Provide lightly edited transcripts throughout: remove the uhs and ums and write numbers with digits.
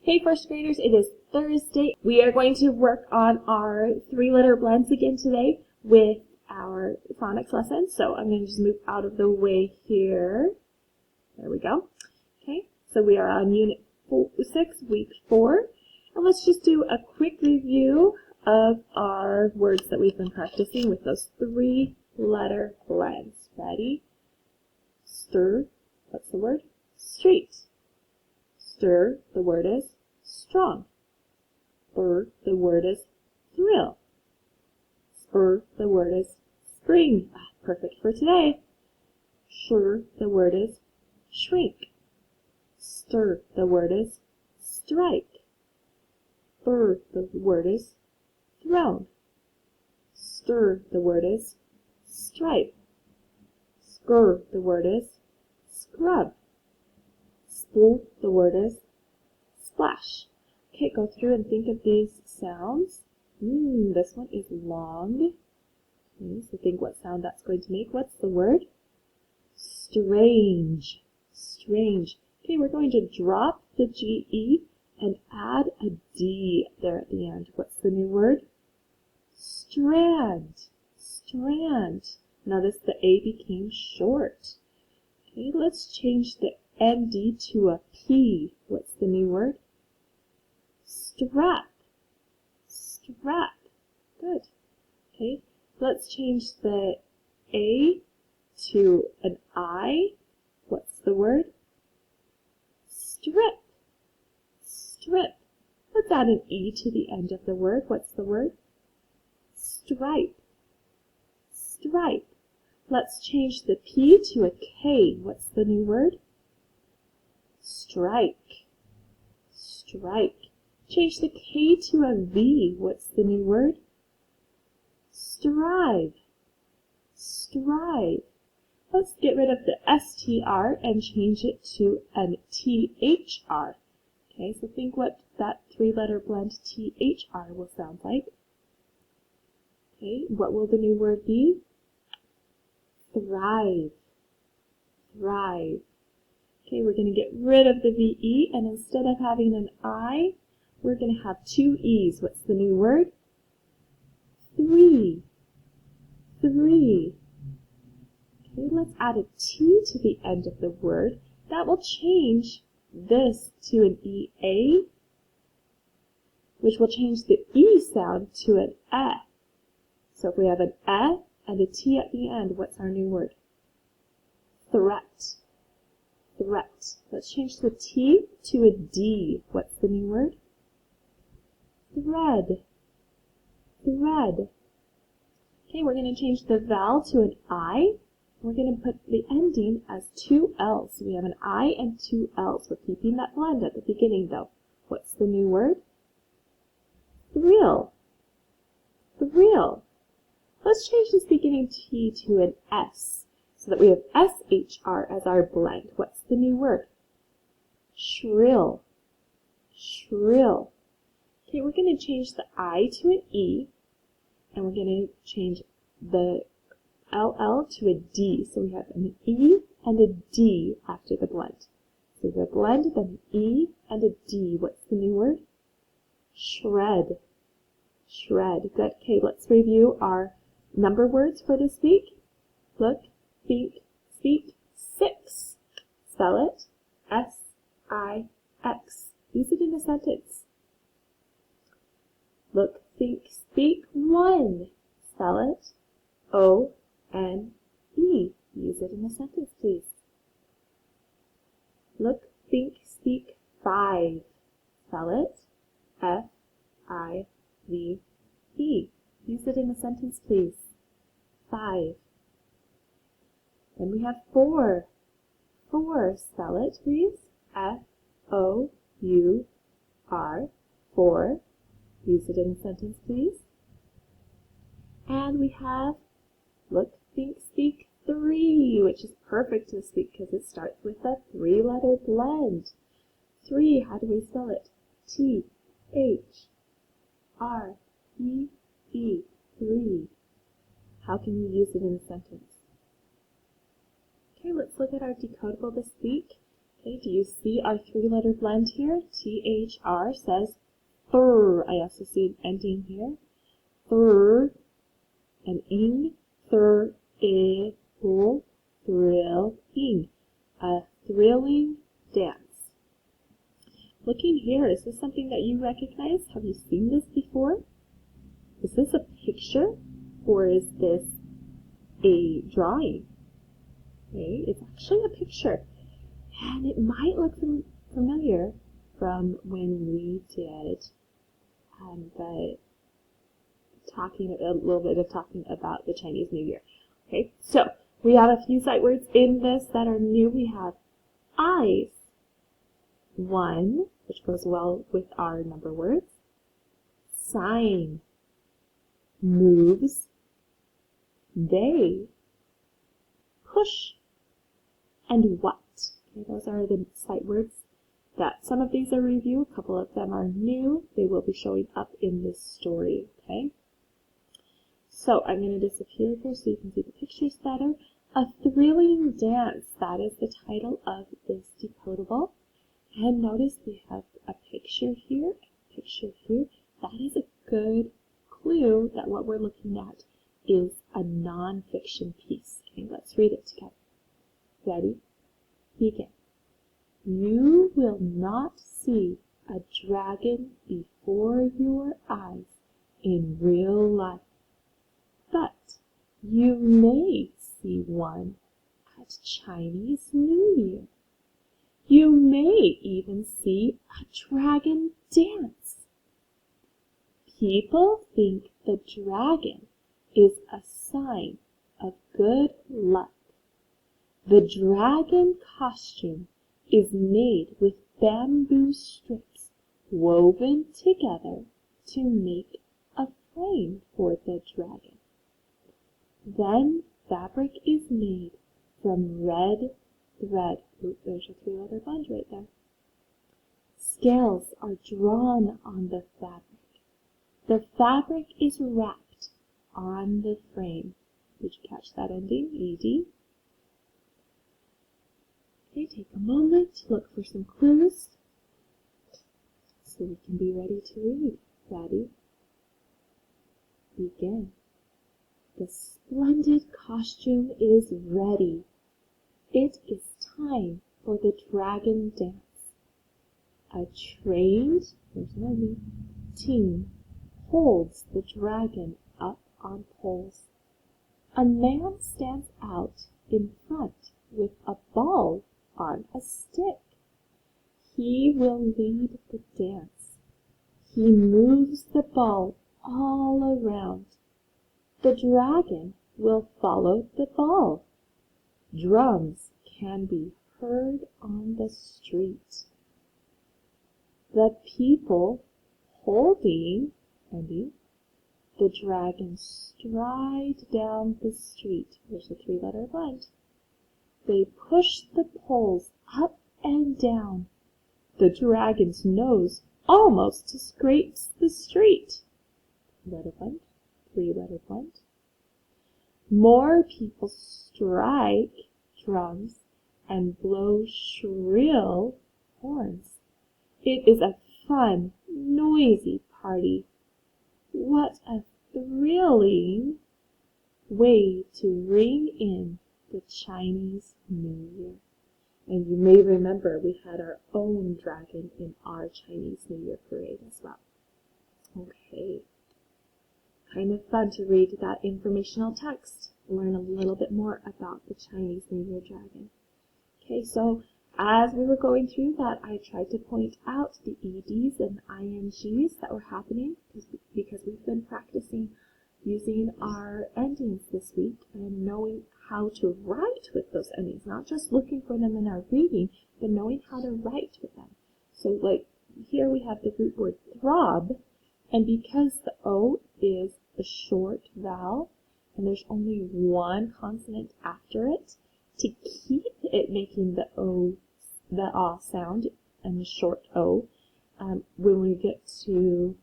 Hey first graders, it is Thursday. We are going to work on our three-letter blends again today with our phonics lesson. So I'm going to just move out of the way here. There we go. Okay, so we are on Unit 6, Week 4. And let's just do a quick review of our words that we've been practicing with those three-letter blends. Ready? Stir. What's the word? Street. Stir, the word is strong. Spur, the word is thrill. Spur, the word is spring. Perfect for today. Sure, the word is shrink. Stir, the word is strike. Spur, the word is thrown. Stir, the word is stripe. Scur, the word is scrub. Spool, the word is splash. Okay, go through and think of these sounds. This one is long. Okay, so think what sound that's going to make. What's the word? Strange. Strange. Okay, we're going to drop the GE and add a D there at the end. What's the new word? Strand. Strand. Notice the A became short. Okay, let's change the ND to a P. What's the new word? Strap. Strap. Good. Okay, let's change the A to an I. What's the word? Strip. Strip. Let's add an E to the end of the word. What's the word? Stripe. Stripe. Let's change the P to a K. What's the new word? Strike. Strike. Change the K to a V. What's the new word? Strive. Strive. Let's get rid of the STR and change it to an THR. Okay, so think what that three-letter blend THR will sound like. Okay, what will the new word be? Thrive. Thrive. Okay, we're going to get rid of the VE, and instead of having an I, we're going to have two E's. What's the new word? Three. Three. Okay, let's add a T to the end of the word. That will change this to an EA, which will change the E sound to an E. So if we have an E and a T at the end, what's our new word? Threat. Threat. Let's change the T to a D. What's the new word? Thread. Thread. Okay, we're going to change the vowel to an I. We're going to put the ending as two L's. So we have an I and two L's. We're keeping that blend at the beginning though. What's the new word? Thrill. Thrill. Let's change this beginning T to an S so that we have SHR as our blend. What's the new word? Shrill. Shrill. Okay, we're going to change the I to an E, and we're going to change the LL to a D. So we have an E and a D after the blend. So we have a blend, then an E and a D. What's the new word? Shred. Shred. Good. Okay, let's review our number words for this week. Look, think, speak, 6. Spell it. S-I-X. Use it in a sentence. Look, think, speak, 1. Spell it. O-N-E. Use it in a sentence, please. Look, think, speak, 5. Spell it. F-I-V-E. Use it in a sentence, please. 5. Then we have 4. 4. Spell it, please. F-O-U-R. 4. Use it in a sentence, please. And we have look, think, speak, 3, which is perfect this week because it starts with a three-letter blend. 3, how do we spell it? T-H-R-E-E. 3. How can you use it in a sentence? Okay, let's look at our decodable this week. Okay, do you see our three-letter blend here? THR says thr. I also see an ending here. Thr, and ing, thrill, thrilling. A thrilling dance. Looking here, is this something that you recognize? Have you seen this before? Is this a picture or is this a drawing? Okay, it's actually a picture. And it might look familiar from when we did a little bit of talking about the Chinese New Year. Okay, so we have a few sight words in this that are new. We have eyes, one, which goes well with our number words. Sign, moves, they, push, and what. Okay, those are the sight words that some of these are review, a couple of them are new. They will be showing up in this story, okay? So I'm going to disappear here so you can see the pictures better. A thrilling dance, that is the title of this decodable. And notice we have a picture here, a picture here. That is a good clue that what we're looking at is a non-fiction piece. Okay, let's read it together. Ready? Begin. You will not see a dragon before your eyes in real life, but you may see one at Chinese New Year. You may even see a dragon dance. People think the dragon is a sign of good luck. The dragon costume is made with bamboo strips woven together to make a frame for the dragon. Then fabric is made from red thread. Ooh, there's a three-letter blend right there. Scales are drawn on the fabric. The fabric is wrapped on the frame. Did you catch that ending? ED. Okay, take a moment to look for some clues so we can be ready to read. Ready? Begin. The splendid costume is ready. It is time for the dragon dance. A trained, team holds the dragon up on poles. A man stands out in front with a ball on a stick. He will lead the dance. He moves the ball all around. The dragon will follow the ball. Drums can be heard on the street. The people holding the dragon stride down the street. There's a three-letter blend. They push the poles up and down. The dragon's nose almost scrapes the street. Letter blend, three-letter blend. More people strike drums and blow shrill horns. It is a fun, noisy party. What a thrilling way to ring in the Chinese New Year. And you may remember we had our own dragon in our Chinese New Year parade as well. Okay. Kind of fun to read that informational text, learn a little bit more about the Chinese New Year dragon. Okay, so as we were going through that, I tried to point out the EDs and INGs that were happening because we've been practicing using our endings this week and knowing how to write with those endings, not just looking for them in our reading, but knowing how to write with them. So like here we have the root word throb, and because the O is a short vowel and there's only one consonant after it, to keep it making the ah sound and the short O, when we get to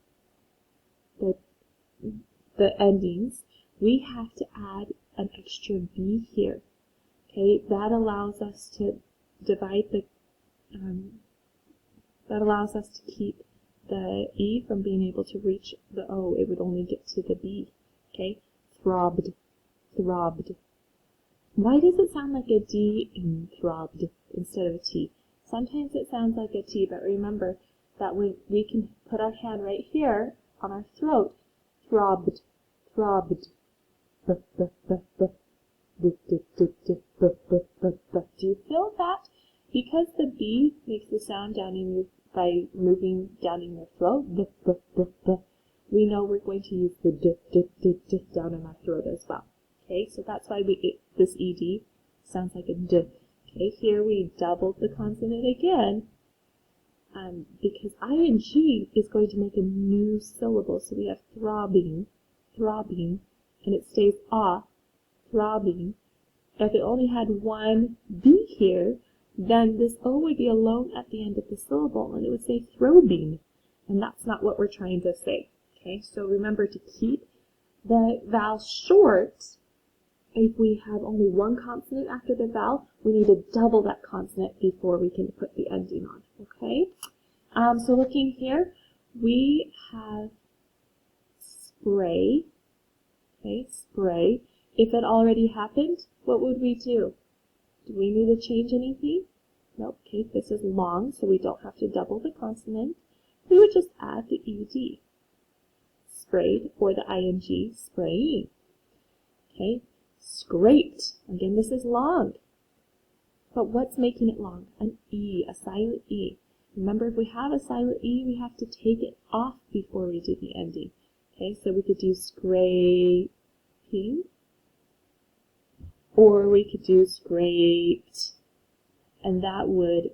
the endings, we have to add an extra B here. Okay, that allows us to divide That allows us to keep the E from being able to reach the O. It would only get to the B. Okay? Throbbed, throbbed. Why does it sound like a D in throbbed instead of a T? Sometimes it sounds like a T, but remember that we can put our hand right here on our throat. Throbbed, throbbed. Do you feel that? Because the B makes the sound down in your, by moving down in your throat, we know we're going to use the d down in our throat as well. Okay, so that's why this ED sounds like a d. Okay, here we doubled the consonant again, because ing is going to make a new syllable. So we have throbbing, throbbing, and it stays off, throbbing. If it only had one B here, then this O would be alone at the end of the syllable, and it would say throbbing, and that's not what we're trying to say. Okay, so remember to keep the vowel short. If we have only one consonant after the vowel, we need to double that consonant before we can put the ending on. Okay, so looking here, we have spray. Okay, spray. If it already happened, what would we do? Do we need to change anything? Nope. Okay, this is long, so we don't have to double the consonant. We would just add the ed. Sprayed, or the ing, spraying. Okay, scraped. Again, this is long. But what's making it long? An E, a silent E. Remember, if we have a silent E, we have to take it off before we do the ending. Okay, so we could do scraping, or we could do scraped, and that would,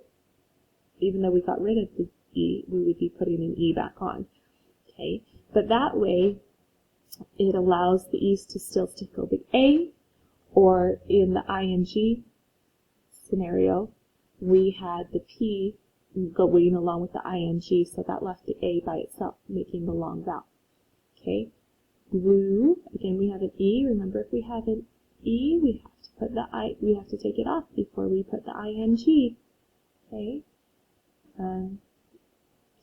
even though we got rid of the E, we would be putting an E back on. Okay, but that way, it allows the E's to still stick over the A, or in the ing scenario, we had the P going along with the ing, so that left the A by itself, making the long vowel. Okay, glue, again we have an E. Remember, if we have an E, we have to put we have to take it off before we put the ing. Okay,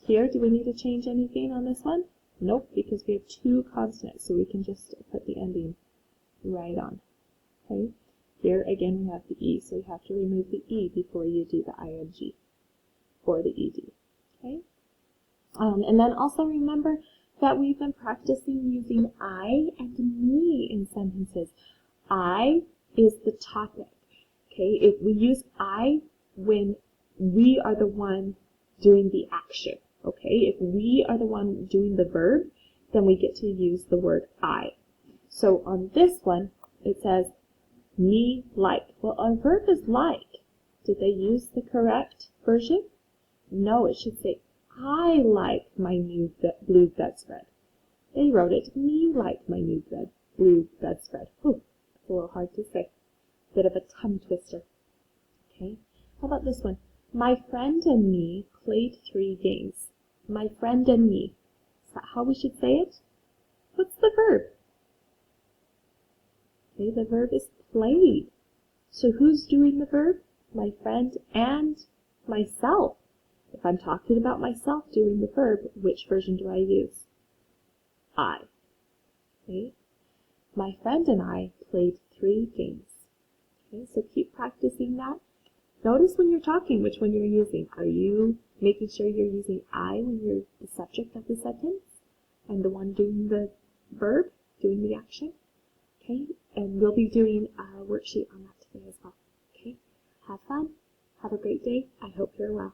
here, do we need to change anything on this one? Nope, because we have two consonants, so we can just put the ending right on. Okay, here again we have the E, so you have to remove the E before you do the ing or the ed. Okay, and then also remember that we've been practicing using I and me in sentences. I is the topic. Okay, if we use I when we are the one doing the action. Okay, if we are the one doing the verb, then we get to use the word I. So on this one, it says me like. Well, our verb is like. Did they use the correct version? No, it should say I like my new blue bedspread. They wrote it, me like my new blue bedspread. Whew, it's a little hard to say. Bit of a tongue twister. Okay, how about this one? My friend and me played 3 games. My friend and me. Is that how we should say it? What's the verb? Okay, the verb is played. So who's doing the verb? My friend and myself. If I'm talking about myself doing the verb, which version do I use? I. Okay. My friend and I played 3 games. Okay, so keep practicing that. Notice when you're talking which one you're using. Are you making sure you're using I when you're the subject of the sentence and the one doing the verb, doing the action? Okay, and we'll be doing a worksheet on that today as well. Okay, have fun. Have a great day. I hope you're well.